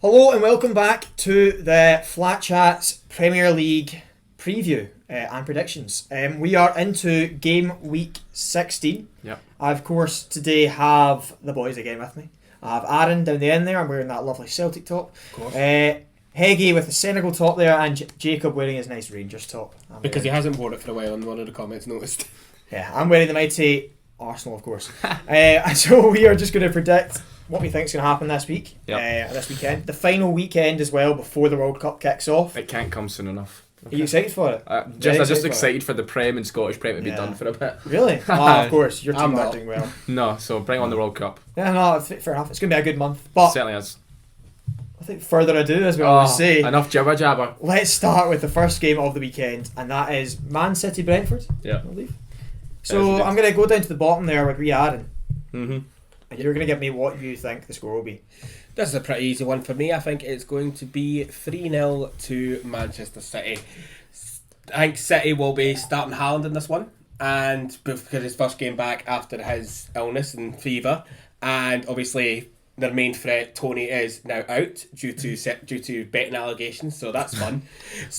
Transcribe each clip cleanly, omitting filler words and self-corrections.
Hello and welcome back to the Flat Chats Premier League preview and predictions. We are into game week 16. Yep. I, of course, today have the boys again with me. I have Aaron down the end there. I'm wearing that lovely Celtic top. Of course. Heggie with the Senegal top there, and Jacob wearing his nice Rangers top. Because he hasn't worn it for a while, and one of the comments noticed. Yeah, I'm wearing the mighty Arsenal, of course. So we are just going to predict what we think is going to happen this week, this weekend. The final weekend as well before the World Cup kicks off. It can't come soon enough. Okay. Are you excited for it? I'm just excited for the Prem and Scottish Prem to be done for a bit. Really? Of course. Your team are doing well. No, so bring on the World Cup. Yeah, no, fair enough. It's going to be a good month. But certainly is. I think further ado, as we always say. Enough jibber jabber. Let's start with the first game of the weekend, and that is Man City Brentford. Yeah. I believe. So I'm going to go down to the bottom there with Aaron. Mm-hmm. And you're going to give me what you think the score will be. This is a pretty easy one for me. I think it's going to be 3-0 to Manchester City. I think City will be starting Haaland in this one, and because his first game back after his illness and fever, and obviously their main threat Tony is now out due to betting allegations, so that's fun.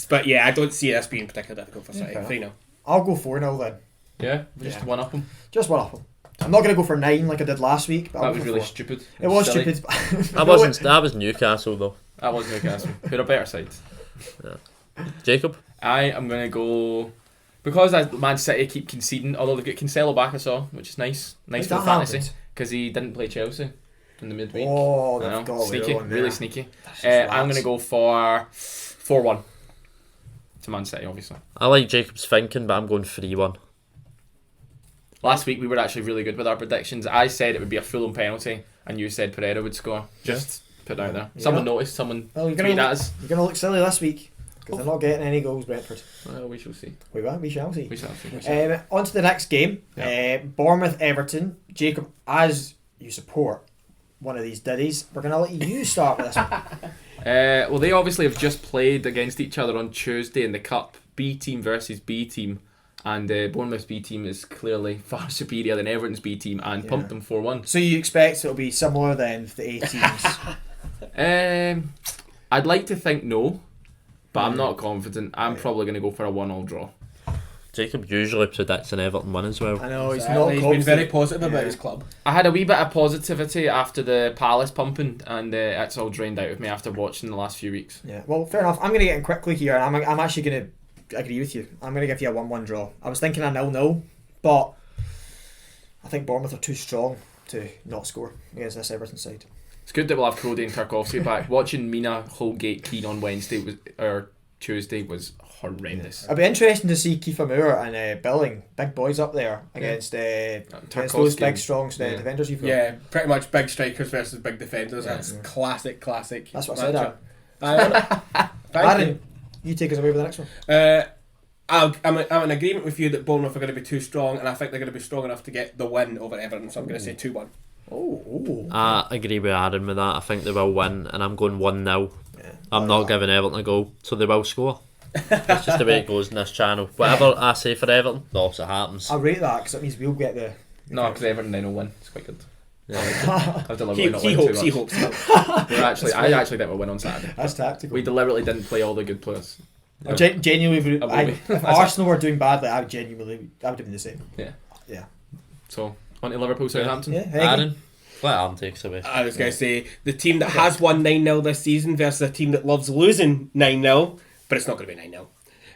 But yeah, I don't see this being particularly difficult for City. 3-0. I'll go 4-0 then. Yeah, just one up them. Just one up them. I'm not going to go for 9 like I did last week. But that was really stupid. It was silly. stupid. That was Newcastle though. That was Newcastle. Who are a better side? Yeah. Jacob? I am going to go... Because Man City keep conceding, although they've got Cancelo back I saw, which is nice. Nice for fantasy. Because he didn't play Chelsea in the midweek. Oh, they've got sneaky. Really sneaky. I'm going to go for 4-1 to Man City, obviously. I like Jacob's thinking, but I'm going 3-1. Last week we were actually really good with our predictions. I said it would be a Fulham penalty, and you said Pereira would score. Just put it out there. Someone noticed. Someone tweeted at us. You're going to look silly this week because they're not getting any goals, Brentford. Well, we shall see. We shall see. We shall see. On to the next game. Bournemouth Everton. Jacob, as you support one of these diddies, we're going to let you start with this one. Well, they obviously have just played against each other on Tuesday in the Cup. B team versus B team. And Bournemouth's B team is clearly far superior than Everton's B team and pumped them 4-1. So you expect it'll be similar then with the A teams? I'd like to think no, but I'm not confident. I'm probably going to go for a 1-1 draw. Jacob usually predicts an Everton win as well. I know, he's been very positive about his club. I had a wee bit of positivity after the Palace pumping, and it's all drained out of me after watching the last few weeks. Yeah, well, fair enough. I'm going to get in quickly here. I'm actually going to agree with you. I'm going to give you a 1-1 draw. I was thinking a 0-0, but I think Bournemouth are too strong to not score against this Everton side. It's good that we'll have Crowdy and Tarkovsky back. Watching Mina, Holgate, Keane on Tuesday was horrendous. It'll be interesting to see Kiefer Moore and Billing, big boys up there against those big strong defenders you've got. Yeah, pretty much big strikers versus big defenders. That's classic. That's what I said. Aaron, you take us away with the next one. I'm in agreement with you that Bournemouth are going to be too strong, and I think they're going to be strong enough to get the win over Everton, so I'm going to say 2-1. I agree with Aaron with that. I think they will win, and I'm going 1-0. I'm not giving Everton a goal, so they will score. It's just the way it goes in this channel. Whatever I say for Everton, the opposite happens. I rate that because it means we'll get the... No, because Everton then will win. It's quite good. Yeah. He hopes. I actually think we'll win on Saturday. That's tactical. We deliberately didn't play all the good players. Genuinely, if Arsenal were doing badly, I would have been the same. Yeah. So, on to Liverpool, Southampton. Aaron? Let Aaron take us away. I was going to say, the team that has won 9-0 this season versus a team that loves losing 9-0, but it's not going to be 9-0.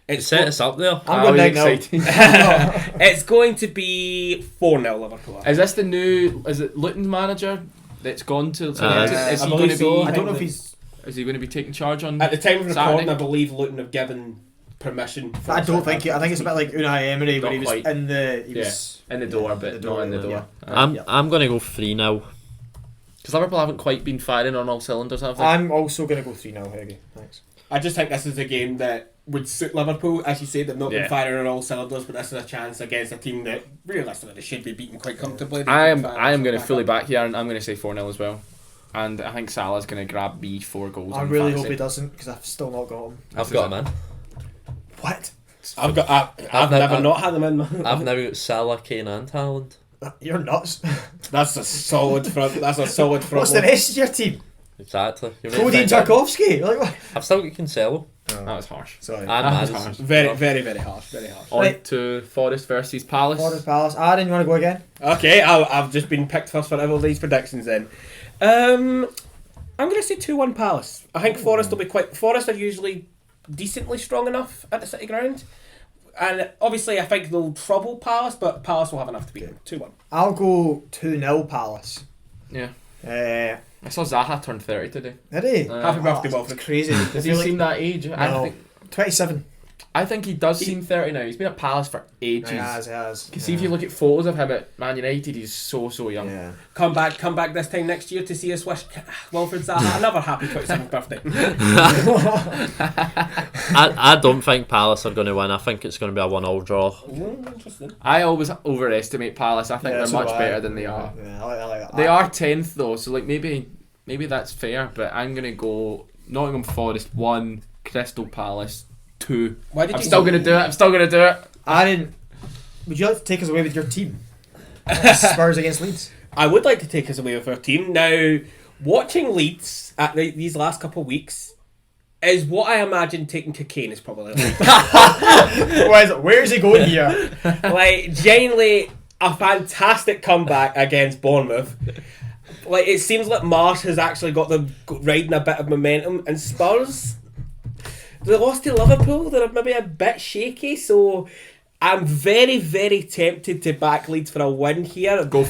It's set us up there. I'm going 9-0. It's going to be 4-0 Liverpool. Is this the new... Is it Luton's manager that's gone to... Is he going to be... I don't know if he's... Is he going to be taking charge on At the time of recording, Saturday? I believe Luton have given permission. I don't think... I think it's a bit like Unai Emery, where he was in the... He was in the door, but not in the door. I'm going to go 3-0. Because Liverpool haven't quite been firing on all cylinders, have they? I'm also going to go 3-0, Heggie. Thanks. I just think this is a game that would suit Liverpool. As you said, they've not been firing on all cylinders, but this is a chance against a team that realistically they should be beaten quite comfortably. I am going to fully back here, and I'm going to say 4-0 as well. And I think Salah's going to grab me 4 goals. I really hope he doesn't, because I've still not got him. I've got him in. What? I've never not had him in. I've never got Salah, Kane and Haaland. You're nuts. That's a solid front. What's the rest of your team? Exactly. Cody Tarkovsky. Like what? I've still got Cancelo. That was harsh. Sorry. And That was Maddison. harsh. Very, very, very harsh. Very harsh. On Right. to Forest versus Palace. Forest Palace. Aaron, you want to go again? Okay, I've just been picked first for all these predictions then. I'm going to say 2-1 Palace. I think Forest will be Forest are usually decently strong enough at the City Ground. And obviously I think they'll trouble Palace, but Palace will have enough to beat them. 2-1. I'll go 2-0 Palace. Yeah. I I saw Zaha turn 30 today. did he? Happy birthday, That's Wilfred. crazy. Does he seem that age? No. 27. I think he does seem 30 now. He's been at Palace for ages. He has. You see, if you look at photos of him at Man United, he's so young. Yeah. Come back this time next year to see us wish Wilfred Zaha another happy 27th birthday. I don't think Palace are going to win. I think it's going to be a 1-1 draw. Interesting. I always overestimate Palace. I think Yeah, they're so much do I. better than they are. Yeah, I like that. They are 10th though, so like maybe that's fair. But I'm gonna go Nottingham Forest 1, Crystal Palace 2. Why did I'm you still gonna do it. Aaron, would you like to take us away with your team? Spurs against Leeds. I would like to take us away with our team. Now, watching Leeds at these last couple of weeks is what I imagine taking cocaine is probably like. Where's he going here? Like, genuinely, a fantastic comeback against Bournemouth. Like, it seems like Marsh has actually got them riding a bit of momentum, and Spurs, they lost to Liverpool. They're maybe a bit shaky, so I'm very, very tempted to back Leeds for a win here. Go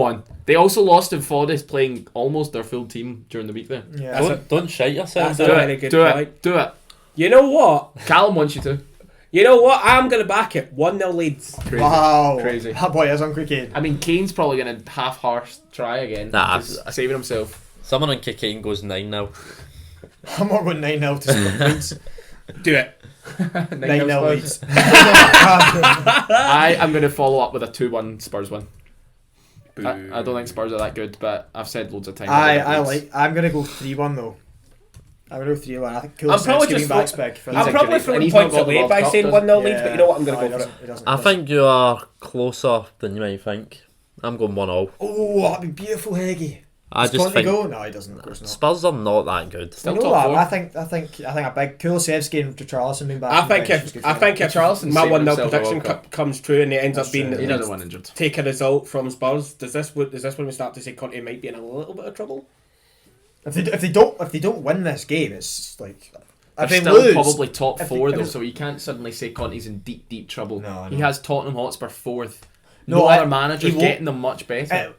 on. They also lost to Forest playing almost their full team during the week there. Yeah. Don't shite yourself. That's a very good point. Do it. You know what? Callum wants you to. You know what? I'm going to back it. 1-0 Leeds. Crazy. Wow. Crazy. That boy is hungry kid. I mean, Kane's probably going to half-harsh try again. Nah. Just saving himself. Someone on cocaine goes 9 now. I'm not going 9-0 to Leeds. Do it. 9-0 Leeds. I am going to follow up with a 2-1 Spurs win. I don't think Spurs are that good, but I've said loads of times. I'm going to go 3-1 though. I'm going to go 3-1. I think I'm probably just backs big. For I'm a probably great- throwing and he's points not got the away World by Cup, saying does 1-0 Leeds, but you know what? I'm going to go for it. I think you are closer than you might think. I'm going 1-0. Oh, that'd be beautiful, Heggie. I Does just Conte think go? No, he doesn't. Of course not. Spurs are not that good. I Still know top that. four. I think a big Kulusevski and Richarlison being back. I on the think bench was if good for them. Richarlison my saved 1-0 himself a prediction World Cup. comes true and it ends That's up being true. He that doesn't Leeds win injured. take a result from Spurs, is this when we start to say Conte might be in a little bit of trouble? If they don't win this game, it's like if They're they still lose, probably top if four they- though, so you can't suddenly say Conte's in deep trouble. No, I He know. has Tottenham Hotspur 4th. No, No I- other manager's he won't- getting them much better.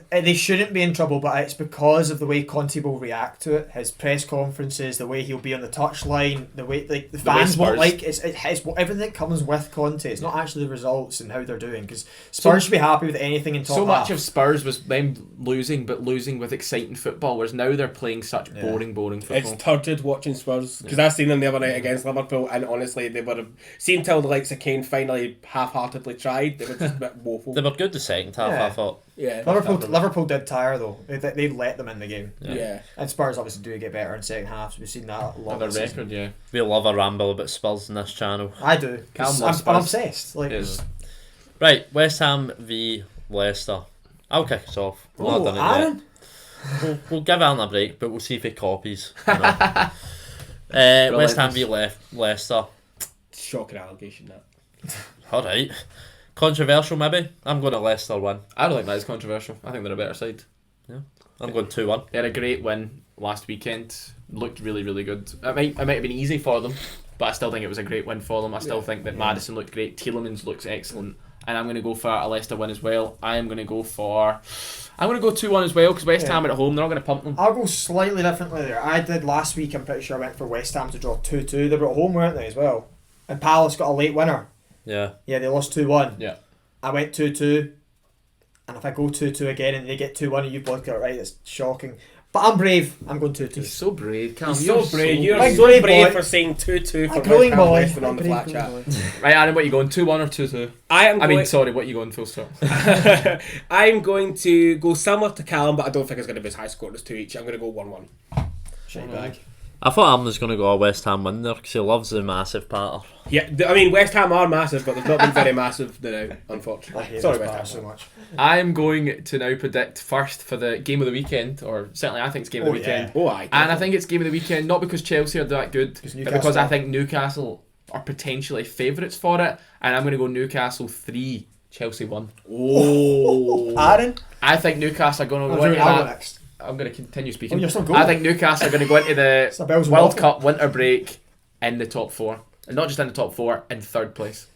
They shouldn't be in trouble, but it's because of the way Conte will react to it. His press conferences, the way he'll be on the touchline, the way like the fans won't Spurs- like it's everything that comes with Conte. It's not actually the results and how they're doing because Spurs should be happy with anything in top So much half. of Spurs was them losing, but losing with exciting football, whereas now they're playing such boring It's football. turgid watching Spurs because I seen them the other night against Liverpool, and honestly, they were seen till the likes of Kane finally half-heartedly tried. They were just a bit woeful. They were good the second half, Yeah. I thought. Yeah, Liverpool did tire though. They let them in the game. yeah. And Spurs obviously do get better in second half. So we've seen that a lot. Another this season. record, yeah. We love a ramble about Spurs in this channel. I do. Callum I'm loves Spurs. obsessed. Like, Yes. Right, West Ham v Leicester. I'll kick us off. We've not done it yet. Aaron. We'll give Alan a break, but we'll see if he copies. You know. West Ham v Leicester. Shocking allegation that. Alright. Controversial maybe? I'm going to Leicester win. I don't think that is controversial. I think they're a better side. I'm going 2-1. They had a great win last weekend. Looked really, really good. It might have been easy for them, but I still think it was a great win for them. I still think that Maddison looked great. Tielemans looks excellent. And I'm going to go for a Leicester win as well. I'm going to go 2-1 as well, because West Ham are at home. They're not going to pump them. I'll go slightly differently there. I did last week. I'm pretty sure I went for West Ham to draw 2-2. They were at home, weren't they, as well? And Palace got a late winner. Yeah. Yeah, they lost 2-1. Yeah. I went 2-2. And if I go 2-2 again and they get 2-1 and you both get it right, it's shocking. But I'm brave. I'm going 2-2. He's so brave, Callum. You're so brave. You're Big so brave brave boy. for saying 2-2 for A growing West Ham boy. Leicester on the Big flat growing chat. boy. Right, Aaron, what are you going? 2-1 or 2-2? I mean, sorry, what are you going full stop? I'm going to go similar to Callum, but I don't think it's going to be as high scored as 2 each. I'm going to go 1-1. Shite bag. I thought Alan was going to go a West Ham win there because he loves the massive patter. Yeah, I mean West Ham are massive, but they've not been very massive now, unfortunately. Sorry, West Ham so much. I am going to now predict first for the game of the weekend, or certainly I think it's game of the weekend. Yeah. Oh, aye. And I think it's game of the weekend not because Chelsea are that good, but Newcastle because I are. think Newcastle are potentially favourites for it, and I'm going to go Newcastle 3, Chelsea 1. Oh. Aaron? I think Newcastle are going to go into I'll go that. next. I'm going to continue speaking. Oh, you're still going. I think Newcastle are going to go into It's a the Bells and World waffle. Cup winter break in the top 4. And not just in the top 4, in 3rd place.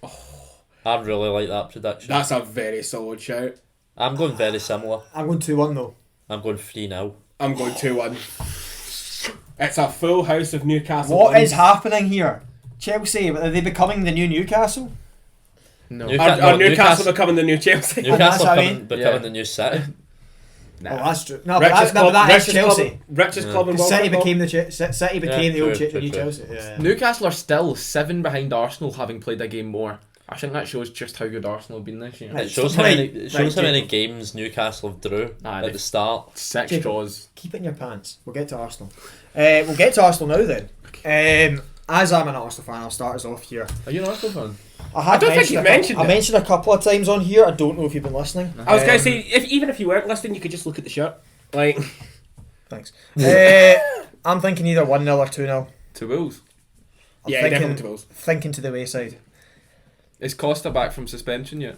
I really like that prediction. That's a very solid shout. I'm going very similar. I'm going 2-1 though. I'm going 3-0. I'm going 2-1. It's a full house of Newcastle. What wins. is happening here? Chelsea, are they becoming the new Newcastle? No. Are Newcastle becoming the new Chelsea? That's Newcastle what I becoming mean. Yeah. the new City. Nah. Oh, that's true. No, but that is Chelsea. Richest club in Because World City Cup. became City became the true, old true, the new true. Chelsea. Yeah. Newcastle are still 7 behind Arsenal, having played a game more. I think that shows just how good Arsenal have been this year. Right. It shows Right, how many Jacob. games Newcastle have drew Aye, at the start. 6 Jacob. draws. Keep it in your pants. We'll get to Arsenal. We'll get to Arsenal now then. As I'm an Arsenal fan, I'll start us off here. Are you an Arsenal fan? I don't think you've mentioned I it. mentioned a couple of times on here. I don't know if you've been listening. I was going to say, even if you weren't listening, you could just look at the shirt. Like, Thanks. I'm thinking either 1-0 or 2-0. To Wolves. I'm yeah, thinking, definitely to Wolves. thinking to the wayside. Is Costa back from suspension yet?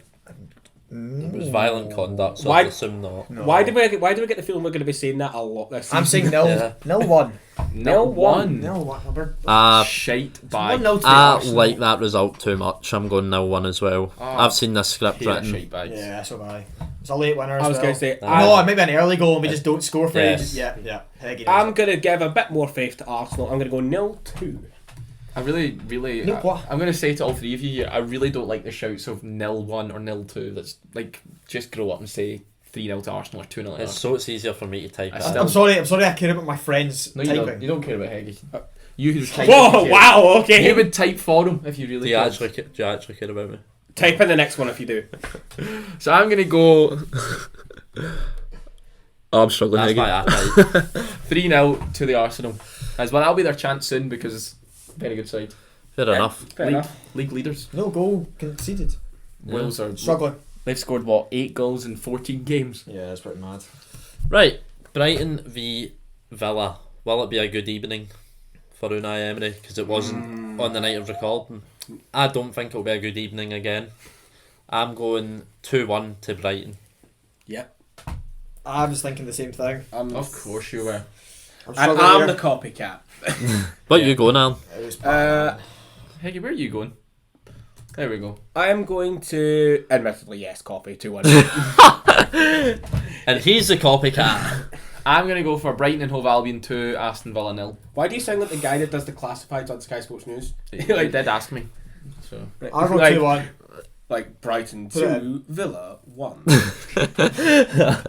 It was violent conduct, so Why- I'd assume not. No. Why do we get the feeling we're going to be saying that a lot this season? I'm saying 0. Yeah. 0-1. 0-1. 0-1. Shite bag. 1-0 to the I Arsenal. like that result too much. I'm going 0-1 as well. I've seen this script Hate written. shite bags. Yeah, so have I. It's a late winner as I was well. going to say, No, maybe an early goal and we just don't score for Yes. ages. Yeah. Heggy knows I'm it. going to give a bit more faith to Arsenal. I'm going to go 0-2. I really, No, what? I'm going to say to all 3 of you here, I really don't like the shouts of 0-1 or 0-2. That's like, just grow up and say 3-0 to Arsenal or 2-0 to It's Arsenal. so it's easier for me to type I it. still- I'm sorry I care about my friends No, you typing. don't. You don't care about Heggy. You would type. Whoa, if you wow, cared. okay. You would type for him if you really Do you cared. actually care about me? Type in the next one if you do. So I'm going to go... Oh, I'm struggling, That's Heggy. my appetite. 3-0 to the Arsenal. As well, that'll be their chance soon because very good side. Fair enough. Fair League, enough. league leaders. No goal conceded. Wales are Struggling. They've scored what 8 goals in 14 games. Yeah, that's pretty mad. Right, Brighton v Villa. Will it be a good evening for Unai Emery? Because it wasn't on the night of recording. I don't think it'll be a good evening again. I'm going 2-1 to Brighton. Yep. I was thinking the same thing. Of course you were. I'm And struggling I'm here. the copycat. But you go now. It was Heggy, where are you going? There we go. I am going to, admittedly, yes, copy 2-1. And he's the copycat. I'm going to go for Brighton and Hove Albion 2, Aston Villa 0. Why do you sound like the guy that does the classifieds on Sky Sports News? They did ask me. So I'll go like, 2-1. like Brighton Put it 2, Villa 1. That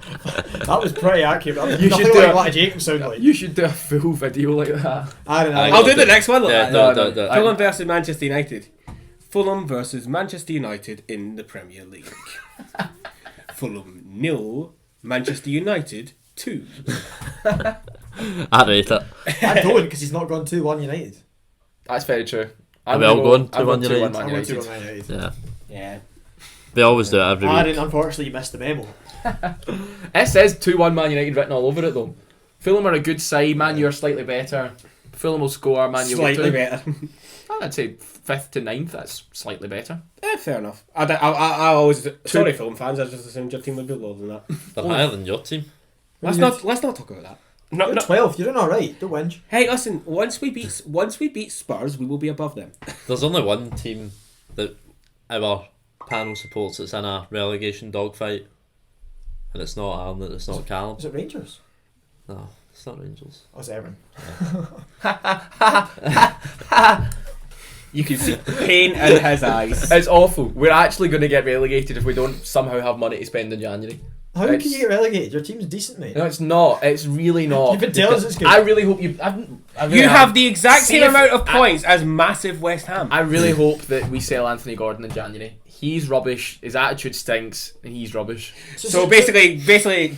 was pretty accurate. You Nothing should do like it. what Jacob sounded like. you should do a full video like that. I don't know. Aye. I'll do the next one. Like Yeah, that. do it. Fulham versus Manchester United. Fulham versus Manchester United in the Premier League. Fulham 0, Manchester United 2. I rate it. I don't because he's not gone 2-1 United. That's very true. Are we all going 2-1 I'm going 2-1 United? Man I'm going United. 2-1 United. Yeah. Yeah. They always do it every I week. didn't, unfortunately, you missed the memo. It says 2-1 Man United written all over it though. Fulham are a good side. Man U are slightly better. Fulham will score. Man U will Slightly 2. better. I'd say 5th to 9th. That's slightly better. Fair enough. I always... Sorry, Fulham fans. I just assumed your team would be lower than that. They're higher than your team. Let's not talk about that. No, You're no. 12th, you're doing alright. Don't whinge. Hey, listen. Once we beat Spurs, we will be above them. There's only one team that our panel supports that's in a relegation dogfight. And it's not Alan, it's not Callum. Is it Rangers? No, it's not Rangers. Oh, it's Everton. You can see pain in his eyes. It's awful. We're actually going to get relegated if we don't somehow have money to spend in January. How can you get relegated? Your team's decent, mate. No, it's not. It's really not. You've been telling us it's good. I really hope you. I really You have the exact See same if- amount of points as massive West Ham. I really hope that we sell Anthony Gordon in January. He's rubbish. His attitude stinks, and he's rubbish. So basically,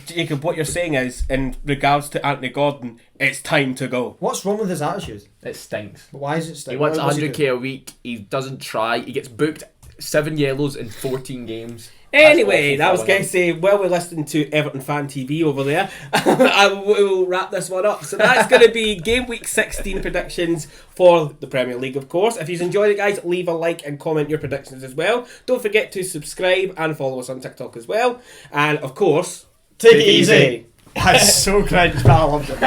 Jacob, what you're saying is, in regards to Anthony Gordon, It's time to go. What's wrong with his attitude? It stinks. Why is it He still? wants What's he 100k a week. He doesn't try. He gets booked 7 yellows in 14 games. Anyway, That's that was awful going to say, while we're listening to Everton Fan TV over there, I will wrap this one up. So that's going to be Game Week 16 predictions for the Premier League, of course. If you've enjoyed it, guys, leave a like and comment your predictions as well. Don't forget to subscribe and follow us on TikTok as well. And, of course, Take it easy. That's so cringe, but I loved it.